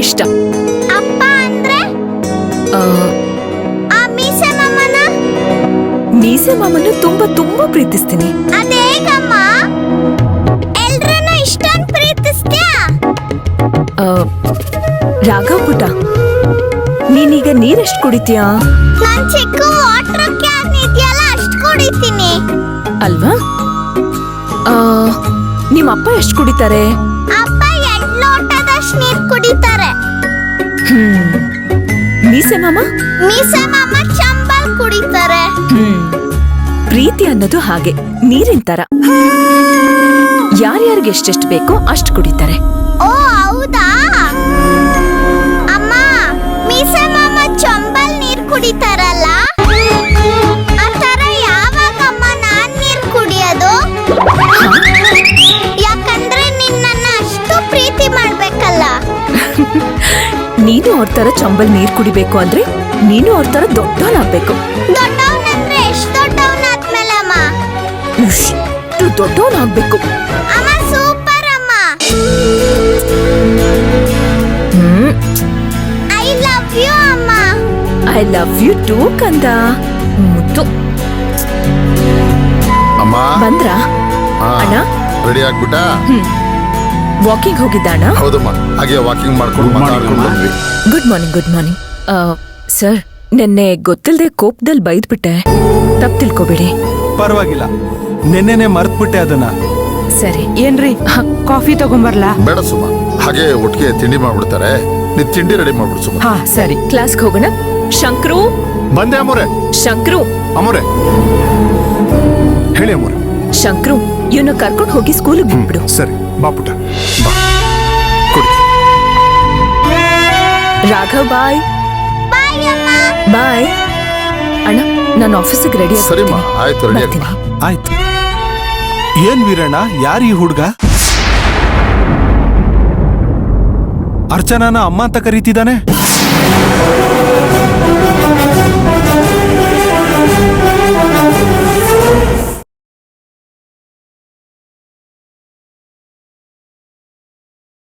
ಇಷ್ಟ. ಅಪ್ಪ ಅಂದ್ರೆ ಆ ಮೀಸೆ ಮಾಮನ? ಮೀಸೆ ಮಾಮನ್ನು ತುಂಬಾ ತುಂಬಾ ಪ್ರೀತಿಸ್ತೀನಿ. ಅದೇಗಮ್ಮ ಎಲ್ರನ್ನ ಇಷ್ಟೊಂದು ಪ್ರೀತಿಸ್ತೀಯಾ? ರಾಘವ್ ಪುಟ, ನೀನೀಗ ನೀರೆಷ್ಟು ಕುಡಿತೀಯಾ? ನಾನ್ ಚಿಕ್ಕ ವಾಟರ್ ಕ್ಯಾನ್ ಇದೆಯಲ್ಲ ಅಷ್ಟು ಕುಡಿತೀನಿ. ಅಲ್ವಾ? ನಿಮ್ಮ ಅಪ್ಪ ಎಷ್ಟು ಕುಡಿತಾರೆ? ಅಪ್ಪ 2 ಲೋಟದಷ್ಟು ನೀರು ಕುಡಿತಾರೆ. ಮೀಸೆ ಮಾಮ? ಮೀಸೆ ಮಾಮ ಚಂಬಲ್ ಕುಡಿತಾರೆ. ಪ್ರೀತಿ ಅನ್ನೋದು ಹಾಗೆ ನೀರಿನ ತರ, ಯಾರ್ಯಾರಿಗೆ ಎಷ್ಟೆಷ್ಟು ಬೇಕೋ ಅಷ್ಟು ಕುಡಿತಾರೆ. ಓ ಹೌದಾ ಅಮ್ಮ? ಮೀಸೆ ಮಾಮ ಚಂಬಲ್ ನೀರು ಕುಡಿತಾರಲ್ಲ, ಆ ತರ ಯಾವಾಗಮ್ಮ ನಾನ್ ನೀರು ಕುಡಿಯೋದು? ಯಾಕಂದ್ರೆ ನಿನ್ನನ್ನ ಅಷ್ಟು ಪ್ರೀತಿ ಮಾಡ್ಬೇಕಲ್ಲ. ನೀನು ಅವ್ರ ತರ ಚಂಬಲ್ ನೀರ್ ಕುಡಿಬೇಕು ಅಂದ್ರೆ ನೀನು ಅವ್ರ ತರ ದೊಡ್ಡವನಾಗ್ಬೇಕು. ದೊಡ್ಡವನಂದ್ರೆ ಎಷ್ಟು ದೊಡ್ಡವನಾದ್ಮೇಲೆ ಅಮ್ಮ? ಇಷ್ಟು ದೊಡ್ಡವನಾಗ್ಬೇಕು. ಅಮ್ಮ ಸೂಪರ್ ಅಮ್ಮ. ಐ ಲವ್ ಯು ಅಮ್ಮ. ಐ ಲವ್ ಯು ಟೂ ಕಂದ. ಮುತ್ತು ಅಮ್ಮ ಬಂದ್ರಾ? ಅಣ್ಣ ರೆಡಿ ಆಗ್ಬಿಟ್ಟ? ವಾಕಿಂಗ್ ಹೋಗಿದ್ದಾಣ? ಹೌದಮ್ಮ, ಹಾಗೆ ವಾಕಿಂಗ್ ಮಾಡ್ಕೊಂಡು ಮಾತಾಡ್ಕೊಂಡು ಬಂದ್ವಿ. Good morning. Good morning sir. ನೆನ್ನೆ ಗೊತ್ತಿಲ್ಲದೆ ಕೋಪದಲ್ಲಿ ಬೈದ್ಬಿಟ್ಟೆ, ತಪ್ಪು ತಿಳ್ಕೊಬೇಡಿ. ಪರವಾಗಿಲ್ಲ, ನೆನ್ನೆನೆ ಮರ್ತ್ಬಿಟ್ಟೆ ಅದನ್ನ. ಸರಿ. ಏನ್ರಿ ಕಾಫಿ ತಗೊಂಬರ್ಲಾ? ಬೇಡ ಸುಮ್ಮ, ಹಾಗೆ ಒಟ್ಟಿಗೆ ತಿಂಡಿ ಮಾಡ್ಬಿಡ್ತಾರೆ. ನೀ ತಿಂಡಿ ರೆಡಿ ಮಾಡ್ಬಿಡು ಸುಮ್ಮ. ಹಾ ಸರಿ. ಕ್ಲಾಸ್ಗೆ ಹೋಗೋಣ. ಶಂಕ್ರು ಬಂದೆ ಅಮ್ಮೋರೆ. ಶಂಕ್ರು ಅಮ್ಮೋರೆ ಹೇಳಿ ಅಮ್ಮೋರೆ. ಶಂಕ್ರು, ಇವನ್ನ ಕರ್ಕೊಂಡು ಹೋಗಿ ಸ್ಕೂಲಿಗೆ ಬಿಟ್ಬಿಡು. ಸರಿ ಬಾಪುಟ ಬಾ, ಕೊಡಿ. ರಾಘವ್ ಬಾಯ್. ಬಾಯ್ ಅಮ್ಮ. ಬಾಯ್ ಅಣ್ಣ, ನಾನು ಆಫೀಸಿಗೆ ರೆಡಿ. ಸರಿಮ್ಮ, ಆಯ್ತು, ರೆಡಿ ಆಗಿ ಬಾ. ಆಯ್ತು. ಏನ್ ವೀರಣ್ಣ, ಯಾರು ಈ ಹುಡ್ಗ? ಅರ್ಚನಾನ ಅಮ್ಮ ಅಂತ ಕರೀತಿದ್ದಾನೆ.